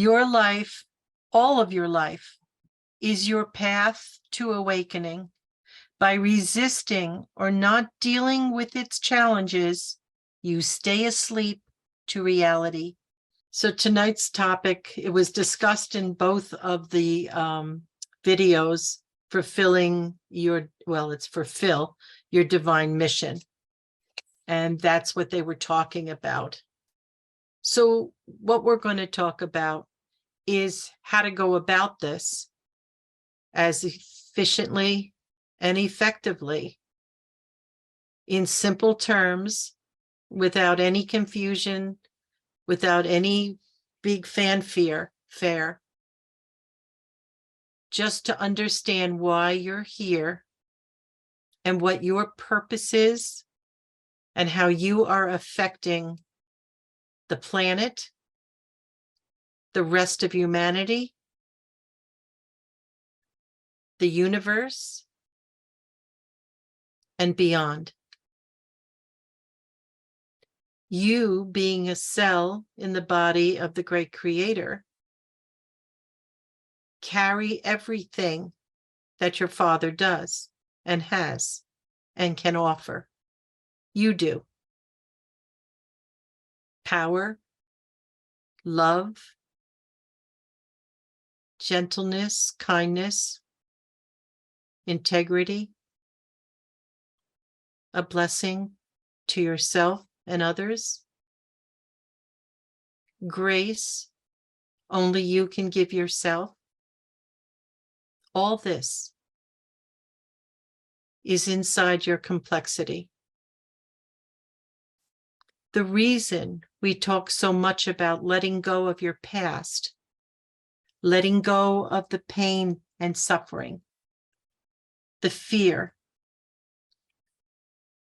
Your life, all of your life, is your path to awakening. By resisting or not dealing with its challenges, you stay asleep to reality. So tonight's topic, it was discussed in both of the videos, fulfilling your, well, it's fulfill your divine mission. And that's what they were talking about. So what we're going to talk about is how to go about this as efficiently and effectively, in simple terms, without any confusion, without any big fanfare, just to understand why you're here and what your purpose is and how you are affecting the planet, the rest of humanity, the universe, and beyond. You, being a cell in the body of the great creator, carry everything that your father does and has and can offer. You do. Power, love, gentleness, kindness, integrity, a blessing to yourself and others, grace only you can give yourself. All this is inside your complexity. The reason we talk so much about letting go of your past, letting go of the pain and suffering, the fear,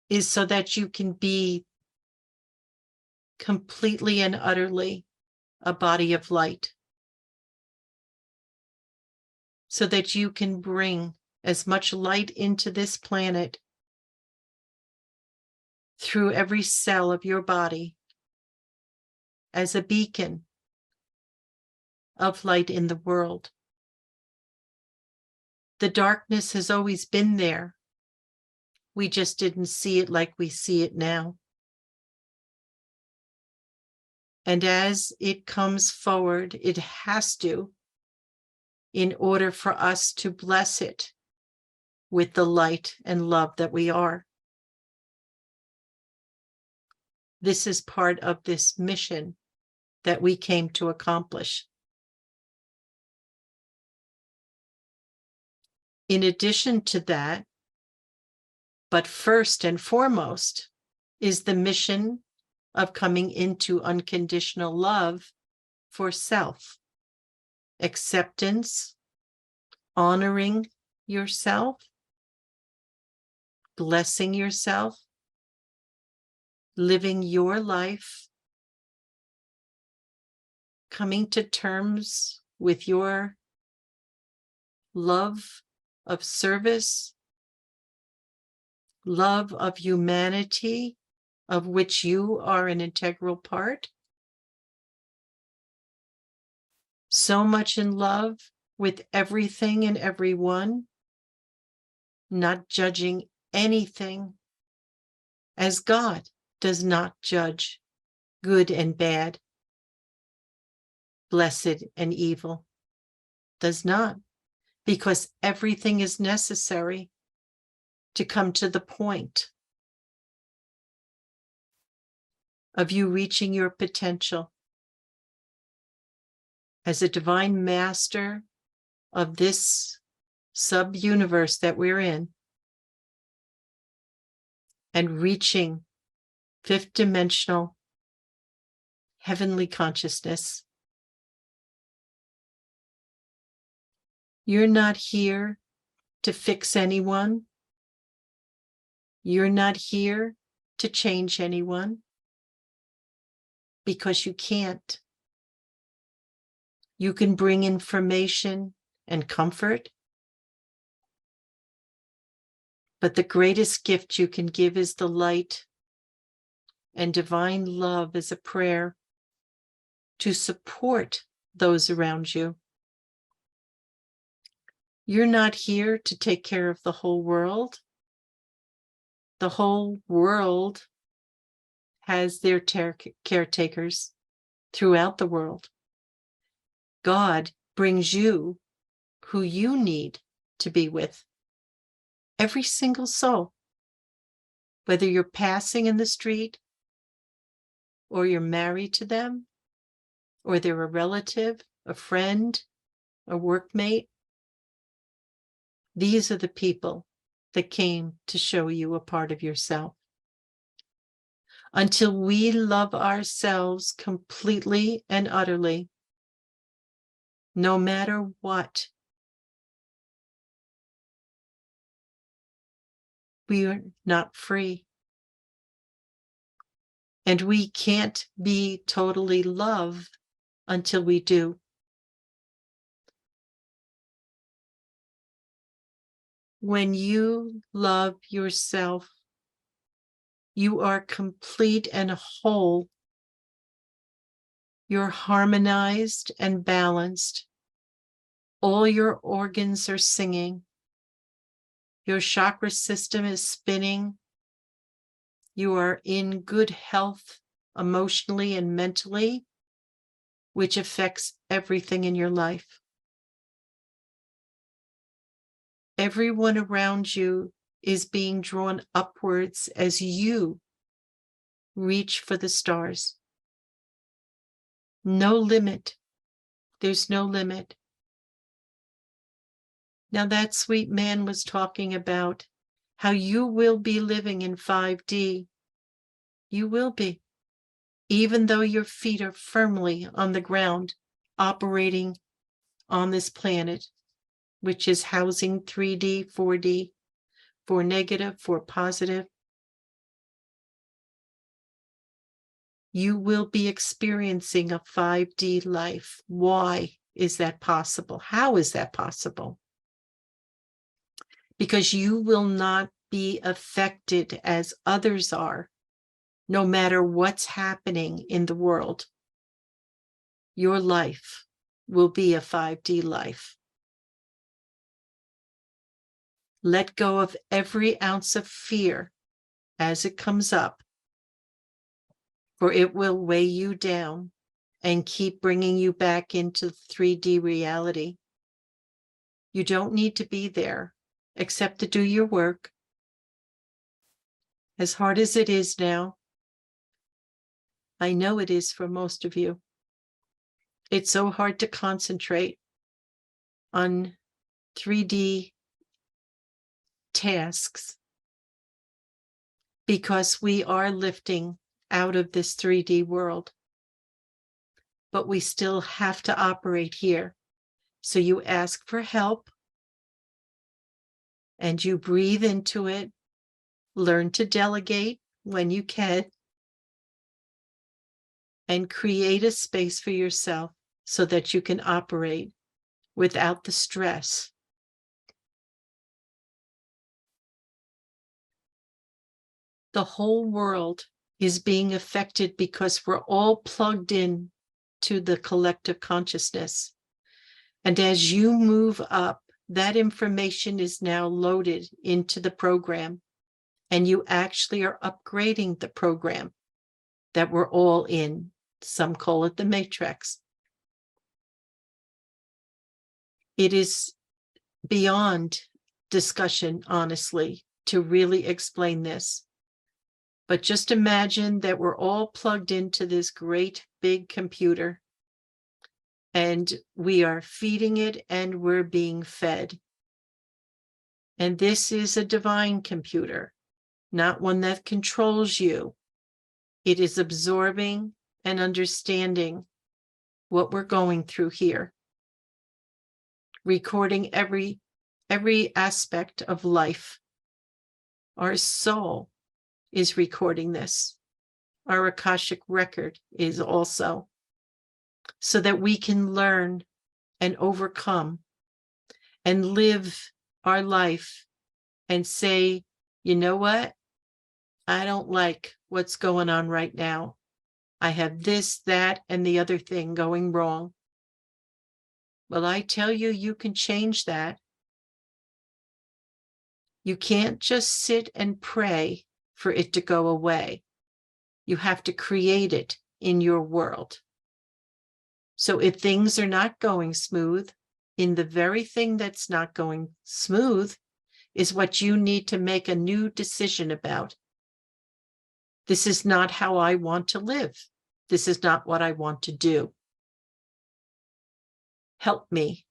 is so that you can be completely and utterly a body of light, so that you can bring as much light into this planet through every cell of your body as a beacon of light in the world. The darkness has always been there. We just didn't see it like we see it now. And as it comes forward, it has to, in order for us to bless it with the light and love that we are. This is part of this mission that we came to accomplish. In addition to that, but first and foremost, is the mission of coming into unconditional love for self, acceptance, honoring yourself, blessing yourself, living your life, coming to terms with your love of service, love of humanity, of which you are an integral part. So much in love with everything and everyone, not judging anything, as God does not judge good and bad, blessed and evil, does not, because everything is necessary to come to the point of you reaching your potential as a divine master of this sub-universe that we're in, and reaching fifth dimensional heavenly consciousness. You're not here to fix anyone. You're not here to change anyone, because you can't. You can bring information and comfort, but the greatest gift you can give is the light, and divine love is a prayer to support those around you. You're not here to take care of the whole world. The whole world has their caretakers throughout the world. God brings you who you need to be with. Every single soul, whether you're passing in the street, or you're married to them, or they're a relative, a friend, a workmate. These are the people that came to show you a part of yourself. Until we love ourselves completely and utterly, no matter what, we are not free. And we can't be totally love until we do. When you love yourself, you are complete and whole. You're harmonized and balanced. All your organs are singing. Your chakra system is spinning. You are in good health emotionally and mentally, which affects everything in your life. Everyone around you is being drawn upwards as you reach for the stars. No limit. There's no limit. Now, that sweet man was talking about how you will be living in 5D. You will be, even though your feet are firmly on the ground, operating on this planet, which is housing 3D, 4D, for negative, for positive. You will be experiencing a 5D life. Why is that possible? How is that possible? Because you will not be affected as others are, no matter what's happening in the world. Your life will be a 5D life. Let go of every ounce of fear as it comes up, for it will weigh you down and keep bringing you back into 3D reality. You don't need to be there except to do your work. As hard as it is now, I know it is for most of you. It's so hard to concentrate on 3D tasks because we are lifting out of this 3D world, but we still have to operate here. So you ask for help and you breathe into it, learn to delegate when you can, and create a space for yourself so that you can operate without the stress. The whole world is being affected because we're all plugged in to the collective consciousness. And as you move up, that information is now loaded into the program, and you actually are upgrading the program that we're all in. Some call it the matrix. It is beyond discussion, honestly, to really explain this. But just imagine that we're all plugged into this great big computer, and we are feeding it and we're being fed. And this is a divine computer, not one that controls you. It is absorbing and understanding what we're going through here, recording every aspect of life. Our soul is recording this. Our Akashic record is also, so that we can learn and overcome and live our life and say, you know what? I don't like what's going on right now. I have this, that, and the other thing going wrong. Well, I tell you, you can change that. You can't just sit and pray for it to go away. You have to create it in your world. So if things are not going smooth, in the very thing that's not going smooth is what you need to make a new decision about. This is not how I want to live. This is not what I want to do. Help me.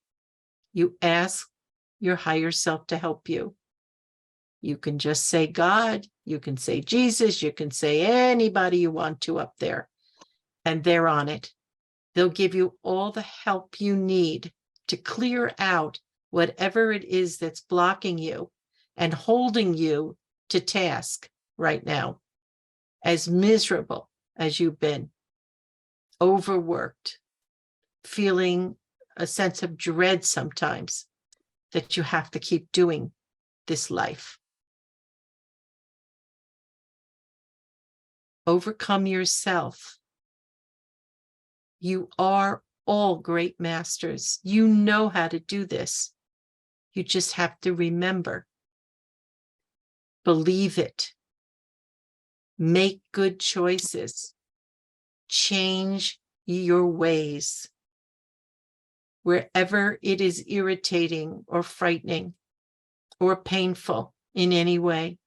You ask your higher self to help you. You can just say God, you can say Jesus, you can say anybody you want to up there, and they're on it. They'll give you all the help you need to clear out whatever it is that's blocking you and holding you to task right now, as miserable as you've been, overworked, feeling a sense of dread sometimes that you have to keep doing this life. Overcome yourself. You are all great masters. You know how to do this. You just have to remember. Believe it. Make good choices. Change your ways. Wherever it is irritating or frightening or painful in any way,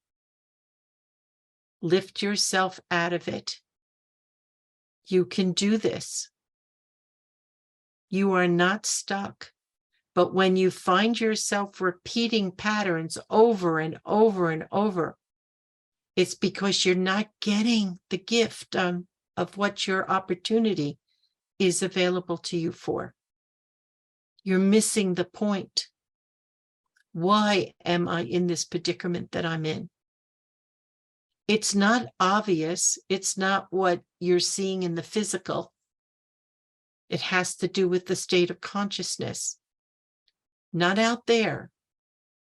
lift yourself out of it. You can do this. You are not stuck. But when you find yourself repeating patterns over and over and over, it's because you're not getting the gift of what your opportunity is available to you for. You're missing the point. Why am I in this predicament that I'm in? It's not obvious. It's not what you're seeing in the physical. It has to do with the state of consciousness. Not out there,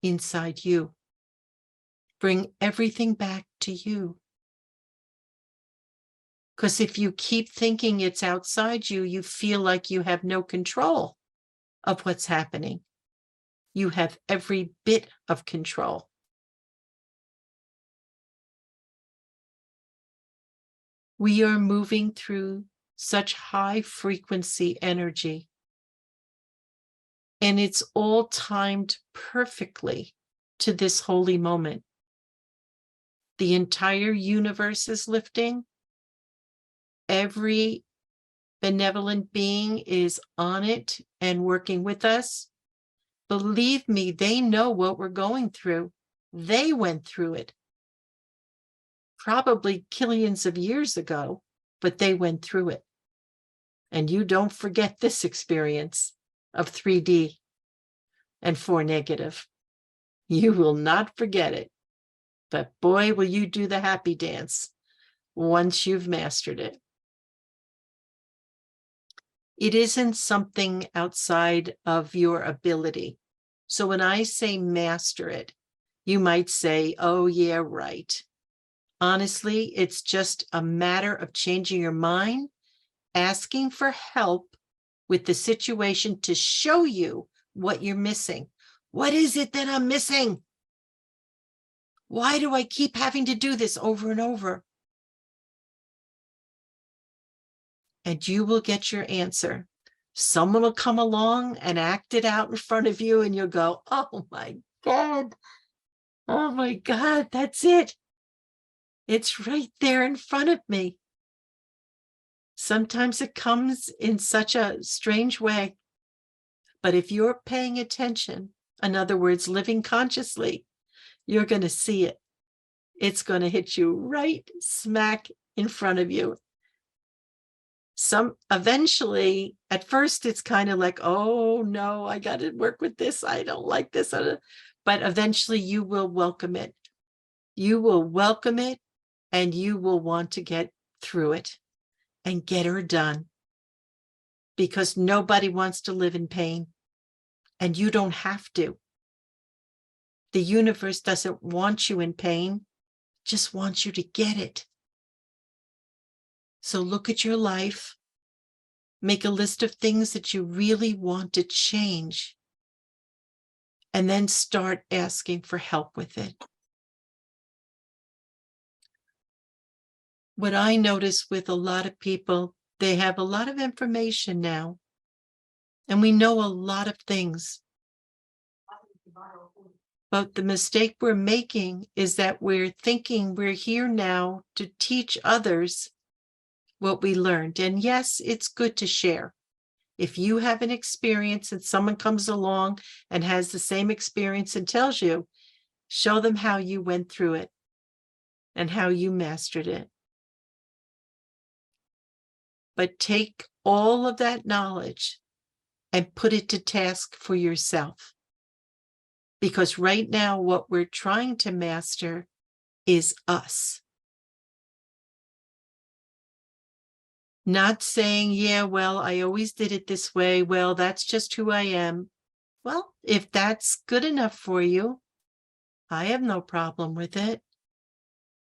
inside you. Bring everything back to you. Because if you keep thinking it's outside you, you feel like you have no control of what's happening. You have every bit of control. We are moving through such high frequency energy, and it's all timed perfectly to this holy moment. The entire universe is lifting. Every benevolent being is on it and working with us. Believe me, they know what we're going through. They went through it. Probably billions of years ago, but they went through it. And you don't forget this experience of 3D and 4 negative. You will not forget it. But boy, will you do the happy dance once you've mastered it. It isn't something outside of your ability. So when I say master it, you might say, oh yeah, right. Honestly, it's just a matter of changing your mind, asking for help with the situation to show you what you're missing. What is it that I'm missing? Why do I keep having to do this over and over? And you will get your answer. Someone will come along and act it out in front of you, and you'll go, oh my God, that's it. It's right there in front of me. Sometimes it comes in such a strange way, but if you're paying attention, in other words, living consciously, you're going to see it. It's going to hit you right smack in front of you. Eventually, at first, it's kind of like, oh no, I got to work with this. I don't like this. But eventually you will welcome it. You will welcome it, and you will want to get through it and get her done. Because nobody wants to live in pain, and you don't have to. The universe doesn't want you in pain, just wants you to get it. So look at your life Make a list of things that you really want to change, and then start asking for help with it. What I notice with a lot of people, they have a lot of information now, and we know a lot of things. But the mistake we're making is that we're thinking we're here now to teach others what we learned. And yes, it's good to share. If you have an experience and someone comes along and has the same experience and tells you, show them how you went through it and how you mastered it. But take all of that knowledge and put it to task for yourself. Because right now, what we're trying to master is us. Not saying, yeah, well, I always did it this way. Well, that's just who I am. Well, if that's good enough for you, I have no problem with it.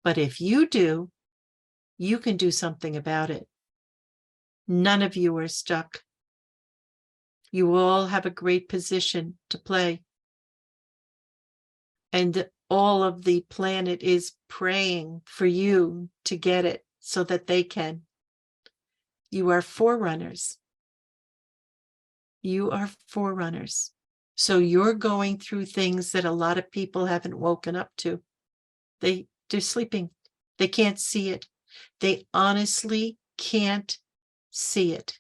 But if you do, you can do something about it. None of you are stuck. You all have a great position to play. And all of the planet is praying for you to get it so that they can. You are forerunners. You are forerunners. So you're going through things that a lot of people haven't woken up to. They're sleeping. They can't see it. They honestly can't see it.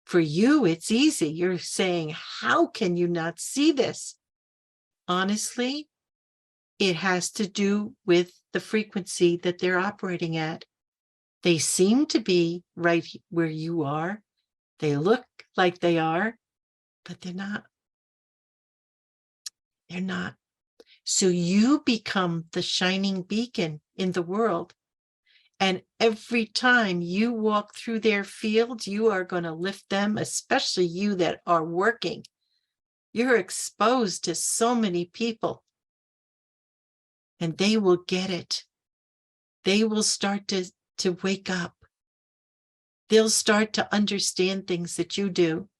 For you, it's easy. You're saying, how can you not see this? Honestly, it has to do with the frequency that they're operating at. They seem to be right where you are. They look like they are, but they're not. They're not. So you become the shining beacon in the world. And every time you walk through their fields, you are going to lift them, especially you that are working. You're exposed to so many people, and they will get it. They will start to wake up. They'll start to understand things that you do.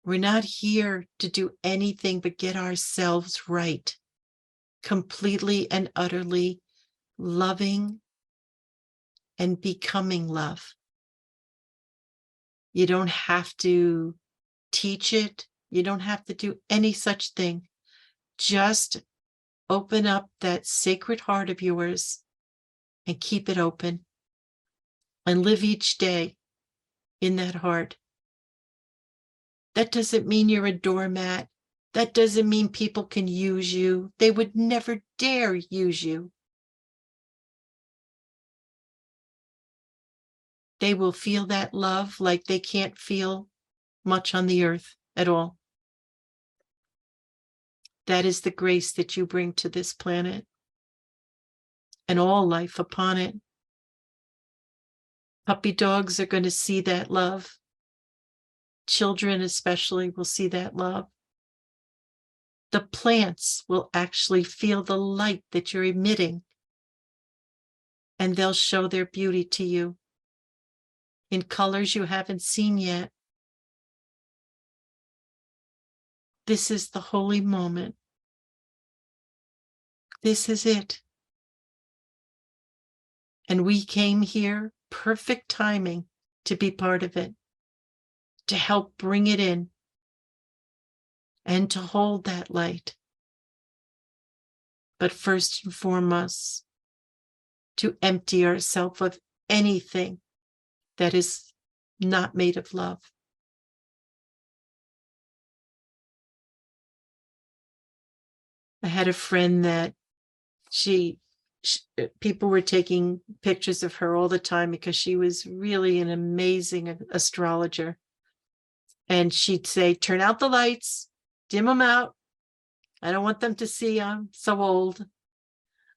We're not here to do anything but get ourselves right, completely and utterly loving and becoming love. You don't have to teach it. You don't have to do any such thing. Just open up that sacred heart of yours and keep it open and live each day in that heart. That doesn't mean you're a doormat. That doesn't mean people can use you. They would never dare use you. They will feel that love like they can't feel much on the earth at all. That is the grace that you bring to this planet and all life upon it. Puppy dogs are going to see that love. Children especially will see that love. The plants will actually feel the light that you're emitting, and they'll show their beauty to you in colors you haven't seen yet. This is the holy moment. This is it. And we came here, perfect timing, to be part of it, to help bring it in and to hold that light. But first and foremost, to empty ourselves of anything that is not made of love. I had a friend that people were taking pictures of her all the time because she was really an amazing astrologer. And she'd say, turn out the lights, dim them out. I don't want them to see I'm so old.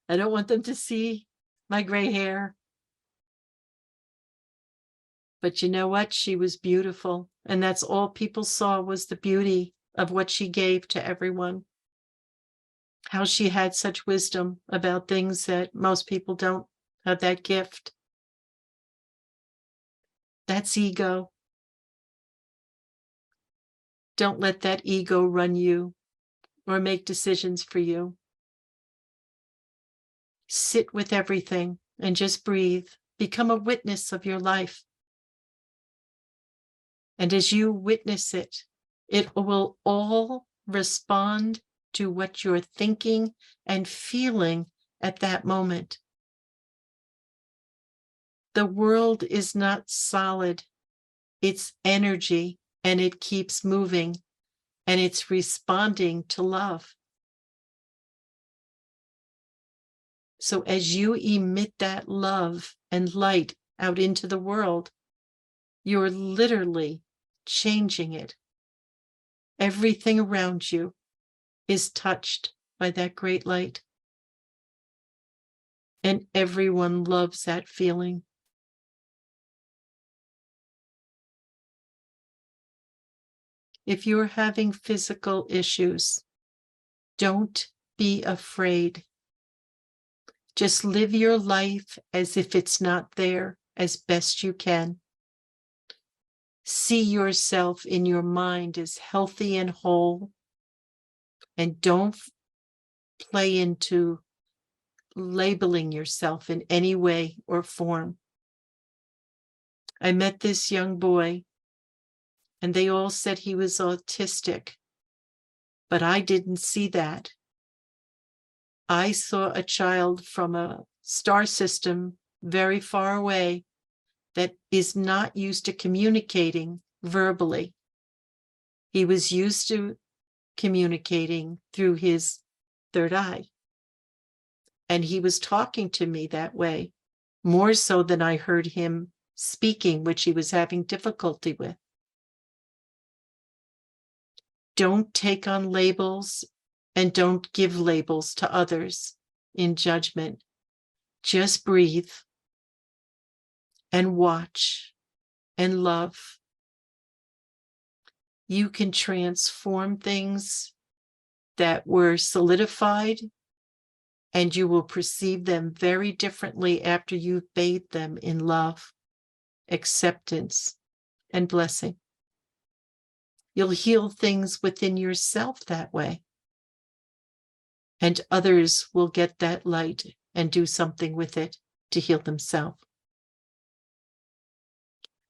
I don't want them to see my gray hair. But you know what? She was beautiful. And that's all people saw was the beauty of what she gave to everyone. How she had such wisdom about things that most people don't have that gift. That's ego. Don't let that ego run you or make decisions for you. Sit with everything and just breathe. Become a witness of your life. And as you witness it, it will all respond to what you're thinking and feeling at that moment. The world is not solid. It's energy, and it keeps moving, and it's responding to love. So as you emit that love and light out into the world, you're literally changing it. Everything around you is touched by that great light. And everyone loves that feeling. If you're having physical issues, don't be afraid. Just live your life as if it's not there as best you can. See yourself in your mind as healthy and whole, and don't play into labeling yourself in any way or form. I met this young boy, and they all said he was autistic, but I didn't see that. I saw a child from a star system very far away that is not used to communicating verbally. He was used to communicating through his third eye. And he was talking to me that way, more so than I heard him speaking, which he was having difficulty with. Don't take on labels and don't give labels to others in judgment. Just breathe and watch and love. You can transform things that were solidified, and you will perceive them very differently after you've bathed them in love, acceptance, and blessing. You'll heal things within yourself that way, and others will get that light and do something with it to heal themselves.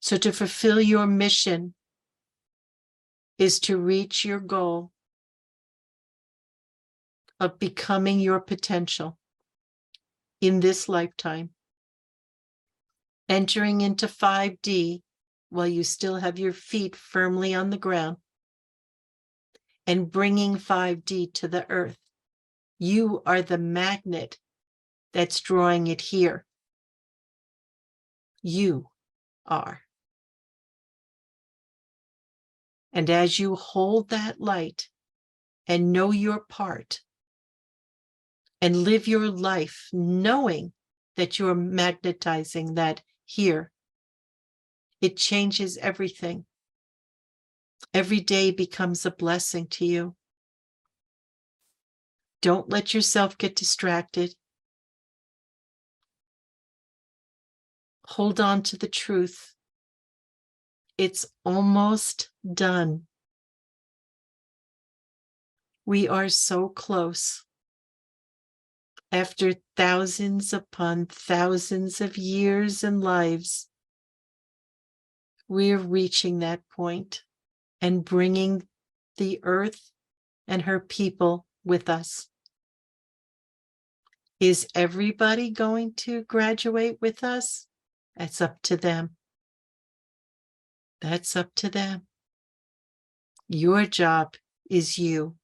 So to fulfill your mission is to reach your goal of becoming your potential in this lifetime, entering into 5D while you still have your feet firmly on the ground, and bringing 5D to the earth. You are the magnet that's drawing it here. You are. And as you hold that light and know your part and live your life knowing that you're magnetizing that here, it changes everything. Every day becomes a blessing to you. Don't let yourself get distracted. Hold on to the truth. It's almost done. We are so close. After thousands upon thousands of years and lives, we're reaching that point and bringing the earth and her people with us. Is everybody going to graduate with us? That's up to them. That's up to them. Your job is you.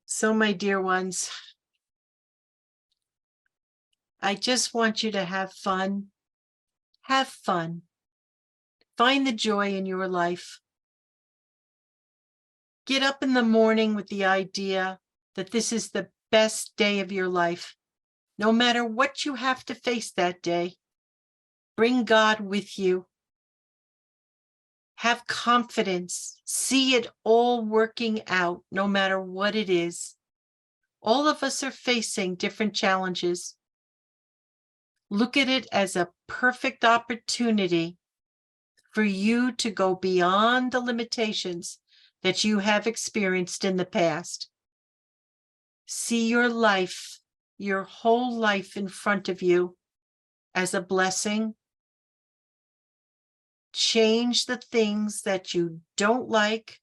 So, my dear ones, I just want you to have fun. Have fun. Find the joy in your life. Get up in the morning with the idea that this is the best day of your life. No matter what you have to face that day, bring God with you. Have confidence. See it all working out, no matter what it is. All of us are facing different challenges. Look at it as a perfect opportunity for you to go beyond the limitations that you have experienced in the past. See your life, your whole life in front of you as a blessing. Change the things that you don't like,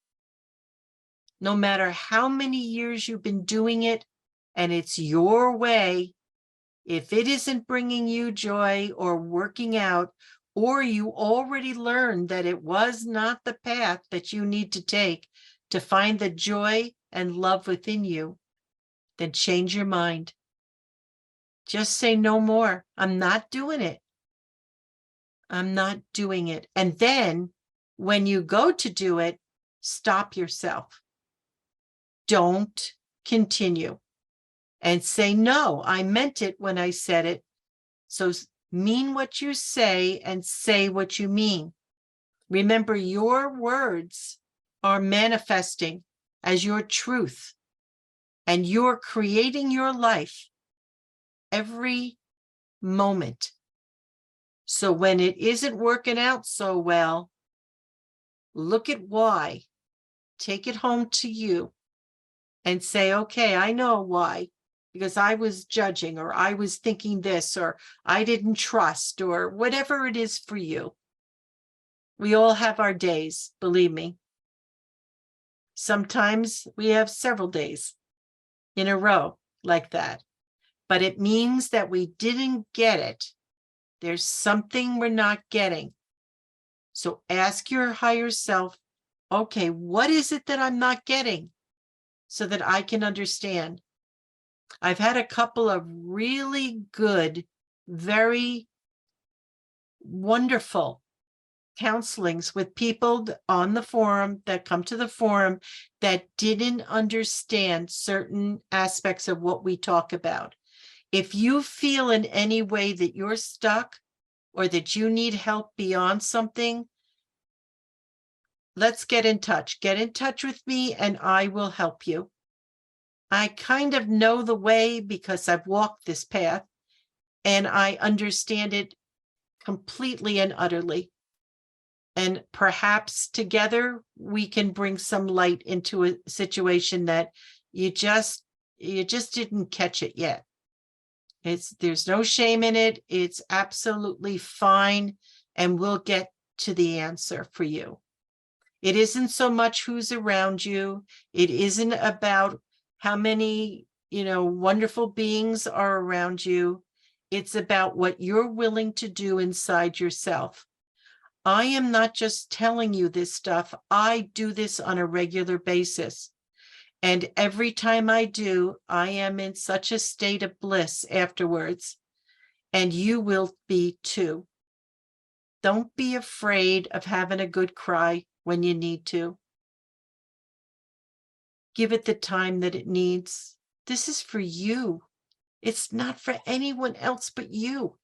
no matter how many years you've been doing it, and it's your way. If it isn't bringing you joy or working out, or you already learned that it was not the path that you need to take to find the joy and love within you, then change your mind. Just say no more. I'm not doing it. I'm not doing it. And then when you go to do it, stop yourself. Don't continue and say, no, I meant it when I said it. So mean what you say and say what you mean. Remember, your words are manifesting as your truth, and you're creating your life every moment. So when it isn't working out so well, look at why. Take it home to you and say, okay, I know why. Because I was judging, or I was thinking this, or I didn't trust, or whatever it is for you. We all have our days, believe me. Sometimes we have several days in a row like that, but it means that we didn't get it. There's something we're not getting. So ask your higher self, okay, what is it that I'm not getting so that I can understand? I've had a couple of really good, very wonderful counselings with people on the forum that come to the forum that didn't understand certain aspects of what we talk about. If you feel in any way that you're stuck or that you need help beyond something, let's get in touch. Get in touch with me and I will help you. I kind of know the way because I've walked this path and I understand it completely and utterly. And perhaps together we can bring some light into a situation that you just didn't catch it yet. There's no shame in it. It's absolutely fine. And we'll get to the answer for you. It isn't so much who's around you. It isn't about how many, wonderful beings are around you. It's about what you're willing to do inside yourself. I am not just telling you this stuff. I do this on a regular basis. And every time I do, I am in such a state of bliss afterwards. And you will be too. Don't be afraid of having a good cry when you need to. Give it the time that it needs. This is for you. It's not for anyone else but you.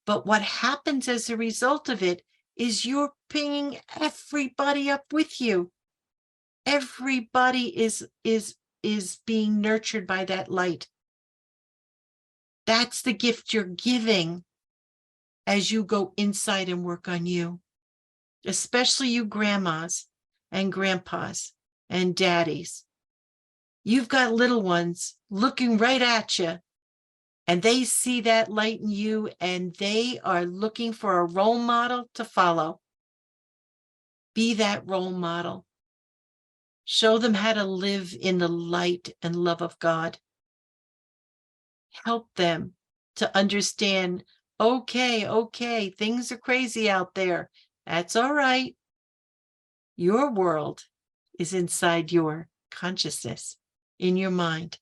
But what happens as a result of it is you're bringing everybody up with you. Everybody is being nurtured by that light. That's the gift you're giving as you go inside and work on you, especially you grandmas and grandpas and daddies. You've got little ones looking right at you, and they see that light in you, and they are looking for a role model to follow. Be that role model. Show them how to live in the light and love of God. Help them to understand, okay, things are crazy out there. That's all right. Your world is inside your consciousness, in your mind.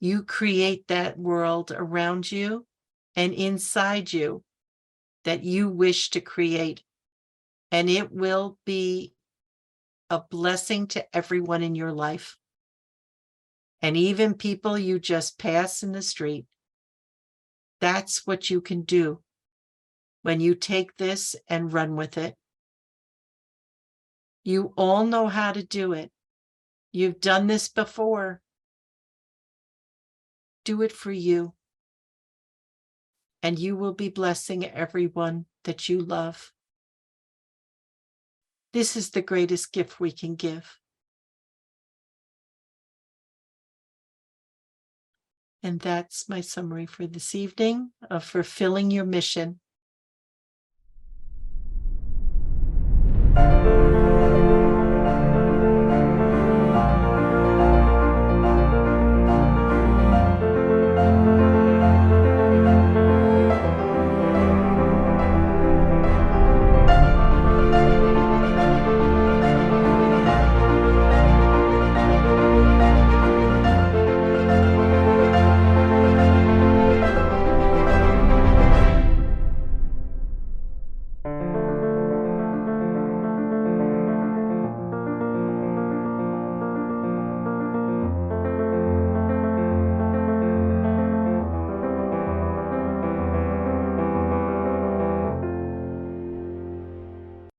You create that world around you and inside you that you wish to create, and it will be a blessing to everyone in your life, and even people you just pass in the street. That's what you can do when you take this and run with it. You all know how to do it. You've done this before. Do it for you. and you will be blessing everyone that you love. This is the greatest gift we can give. And that's my summary for this evening of fulfilling your mission.